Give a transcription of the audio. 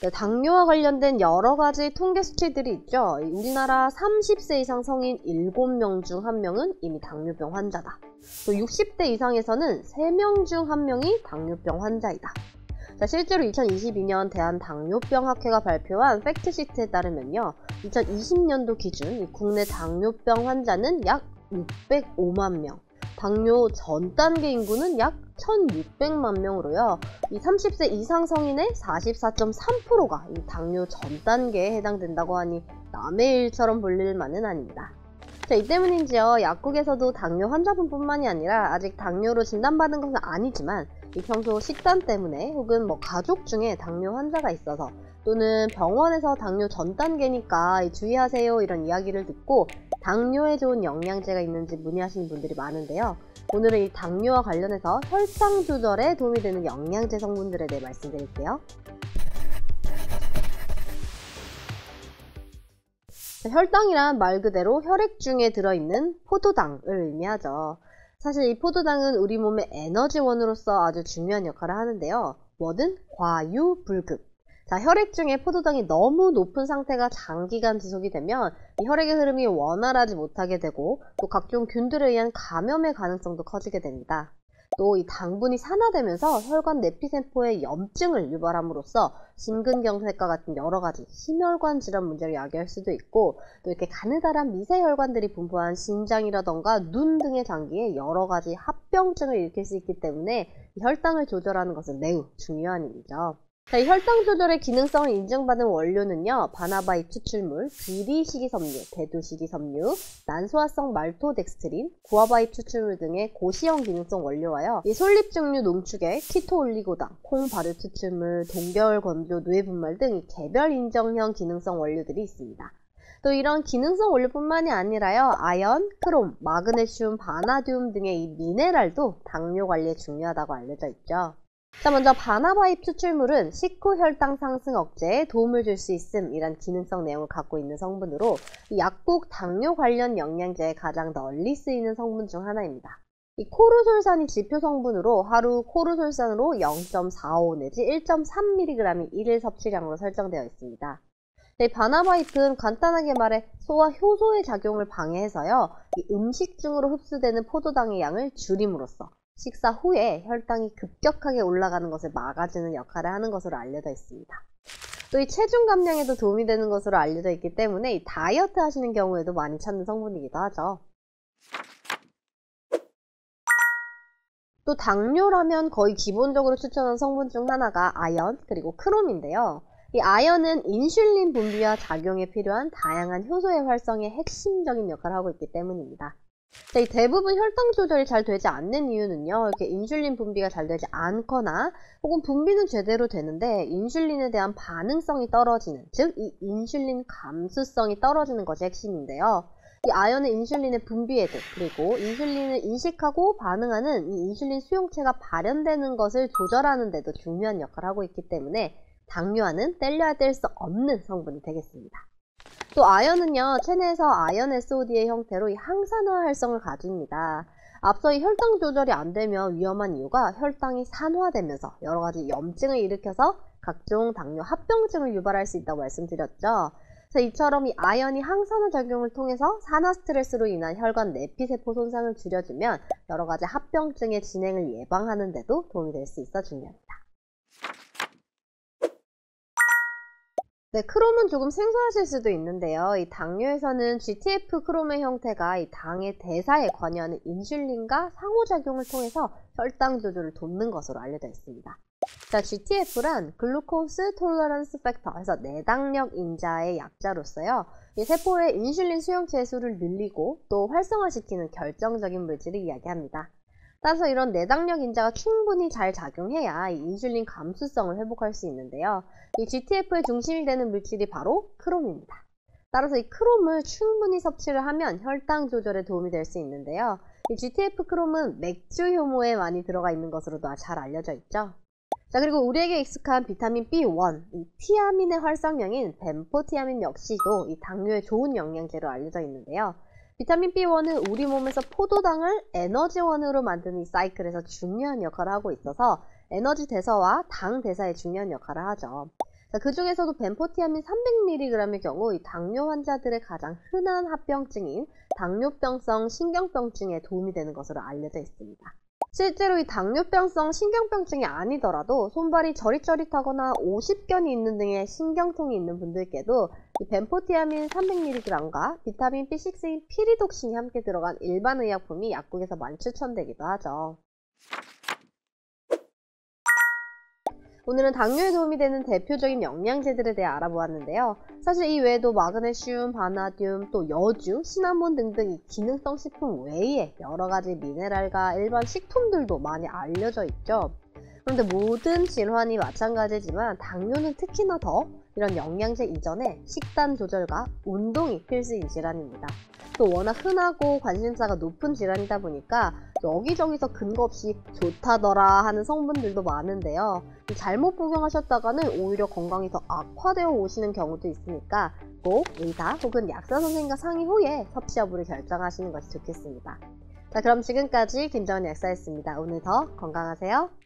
네, 당뇨와 관련된 여러 가지 통계 수치들이 있죠. 우리나라 30세 이상 성인 7명 중 1명은 이미 당뇨병 환자다. 또 60대 이상에서는 3명 중 1명이 당뇨병 환자이다. 자, 실제로 2022년 대한당뇨병학회가 발표한 팩트시트에 따르면요, 2020년도 기준 국내 당뇨병 환자는 약 605만 명, 당뇨 전 단계 인구는 약 1600만 명으로요. 이 30세 이상 성인의 44.3%가 이 당뇨 전 단계에 해당된다고 하니 남의 일처럼 볼 일만은 아닙니다. 자, 이 때문인지요, 약국에서도 당뇨 환자분뿐만이 아니라 아직 당뇨로 진단받은 것은 아니지만 이 평소 식단 때문에 혹은 가족 중에 당뇨 환자가 있어서 또는 병원에서 당뇨 전 단계니까 주의하세요 이런 이야기를 듣고 당뇨에 좋은 영양제가 있는지 문의하시는 분들이 많은데요. 오늘은 이 당뇨와 관련해서 혈당 조절에 도움이 되는 영양제 성분들에 대해 말씀드릴게요. 혈당이란 말 그대로 혈액 중에 들어있는 포도당을 의미하죠. 사실 이 포도당은 우리 몸의 에너지원으로서 아주 중요한 역할을 하는데요. 뭐든 과유불급. 자, 혈액 중에 포도당이 너무 높은 상태가 장기간 지속이 되면 이 혈액의 흐름이 원활하지 못하게 되고 또 각종 균들에 의한 감염의 가능성도 커지게 됩니다. 또 이 당분이 산화되면서 혈관 내피세포에 염증을 유발함으로써 심근경색과 같은 여러 가지 심혈관 질환 문제를 야기할 수도 있고, 또 이렇게 가느다란 미세혈관들이 분포한 심장이라던가 눈 등의 장기에 여러 가지 합병증을 일으킬 수 있기 때문에 혈당을 조절하는 것은 매우 중요한 일이죠. 자, 이 혈당 조절의 기능성을 인정받은 원료는요, 바나바잎 추출물, 귀리식이섬유, 대두식이섬유, 난소화성 말토덱스트린, 구아바잎 추출물 등의 고시형 기능성 원료와요, 이 솔잎증류 농축액, 키토올리고당, 콩 발효 추출물, 동결 건조 누에분말 등 이 개별 인정형 기능성 원료들이 있습니다. 또 이런 기능성 원료뿐만이 아니라요, 아연, 크롬, 마그네슘, 바나듐 등의 이 미네랄도 당뇨 관리에 중요하다고 알려져 있죠. 자, 먼저 바나바잎 추출물은 식후 혈당 상승 억제에 도움을 줄 수 있음 이란 기능성 내용을 갖고 있는 성분으로 약국 당뇨 관련 영양제에 가장 널리 쓰이는 성분 중 하나입니다. 이 코르솔산이 지표 성분으로 하루 코르솔산으로 0.45 내지 1.3mg이 일일 섭취량으로 설정되어 있습니다. 이 바나바잎은 간단하게 말해 소화 효소의 작용을 방해해서요, 이 음식 중으로 흡수되는 포도당의 양을 줄임으로써 식사 후에 혈당이 급격하게 올라가는 것을 막아주는 역할을 하는 것으로 알려져 있습니다. 또 이 체중 감량에도 도움이 되는 것으로 알려져 있기 때문에 이 다이어트 하시는 경우에도 많이 찾는 성분이기도 하죠. 또 당뇨라면 거의 기본적으로 추천하는 성분 중 하나가 아연 그리고 크롬인데요. 이 아연은 인슐린 분비와 작용에 필요한 다양한 효소의 활성에 핵심적인 역할을 하고 있기 때문입니다. 자, 이 대부분 혈당 조절이 잘 되지 않는 이유는요, 이렇게 인슐린 분비가 잘 되지 않거나 혹은 분비는 제대로 되는데 인슐린에 대한 반응성이 떨어지는, 즉 이 인슐린 감수성이 떨어지는 것이 핵심인데요. 이 아연은 인슐린의 분비에도, 그리고 인슐린을 인식하고 반응하는 이 인슐린 수용체가 발현되는 것을 조절하는 데도 중요한 역할을 하고 있기 때문에 당뇨와는 뗄래야 뗄 수 없는 성분이 되겠습니다. 또 아연은요, 체내에서 아연 SOD의 형태로 이 항산화 활성을 가집니다. 앞서 이 혈당 조절이 안 되면 위험한 이유가 혈당이 산화되면서 여러 가지 염증을 일으켜서 각종 당뇨 합병증을 유발할 수 있다고 말씀드렸죠. 그래서 이처럼 이 아연이 항산화 작용을 통해서 산화 스트레스로 인한 혈관 내피세포 손상을 줄여주면 여러 가지 합병증의 진행을 예방하는 데도 도움이 될 수 있어 중요합니다. 네, 크롬은 조금 생소하실 수도 있는데요. 이 당뇨에서는 GTF 크롬의 형태가 이 당의 대사에 관여하는 인슐린과 상호작용을 통해서 혈당 조절을 돕는 것으로 알려져 있습니다. 자, GTF란 글루코스 톨러런스 팩터에서 내당력 인자의 약자로서요, 이 세포의 인슐린 수용체의 수를 늘리고 또 활성화시키는 결정적인 물질을 이야기합니다. 따라서 이런 내당력 인자가 충분히 잘 작용해야 이 인슐린 감수성을 회복할 수 있는데요. 이 GTF의 중심이 되는 물질이 바로 크롬입니다. 따라서 이 크롬을 충분히 섭취를 하면 혈당 조절에 도움이 될 수 있는데요. 이 GTF 크롬은 맥주 효모에 많이 들어가 있는 것으로도 잘 알려져 있죠. 자, 그리고 우리에게 익숙한 비타민 B1, 이 티아민의 활성형인 벤포티아민 역시도 이 당뇨에 좋은 영양제로 알려져 있는데요. 비타민 B1은 우리 몸에서 포도당을 에너지원으로 만드는 이 사이클에서 중요한 역할을 하고 있어서 에너지 대사와 당 대사에 중요한 역할을 하죠. 자, 그 중에서도 벤포티아민 300mg의 경우 이 당뇨 환자들의 가장 흔한 합병증인 당뇨병성 신경병증에 도움이 되는 것으로 알려져 있습니다. 실제로 이 당뇨병성 신경병증이 아니더라도 손발이 저릿저릿하거나 오십견이 있는 등의 신경통이 있는 분들께도 이 벤포티아민 300mg과 비타민 B6인 피리독신이 함께 들어간 일반 의약품이 약국에서 많이 추천되기도 하죠. 오늘은 당뇨에 도움이 되는 대표적인 영양제들에 대해 알아보았는데요. 사실 이 외에도 마그네슘, 바나듐, 또 여주, 시나몬 등등 이 기능성 식품 외에 여러가지 미네랄과 일반 식품들도 많이 알려져 있죠. 그런데 모든 질환이 마찬가지지만 당뇨는 특히나 더 이런 영양제 이전에 식단 조절과 운동이 필수인 질환입니다. 또 워낙 흔하고 관심사가 높은 질환이다 보니까 여기저기서 근거 없이 좋다더라 하는 성분들도 많은데요. 잘못 복용하셨다가는 오히려 건강이 더 악화되어 오시는 경우도 있으니까 꼭 의사 혹은 약사 선생님과 상의 후에 섭취 여부를 결정하시는 것이 좋겠습니다. 자, 그럼 지금까지 김정은 약사였습니다. 오늘 더 건강하세요.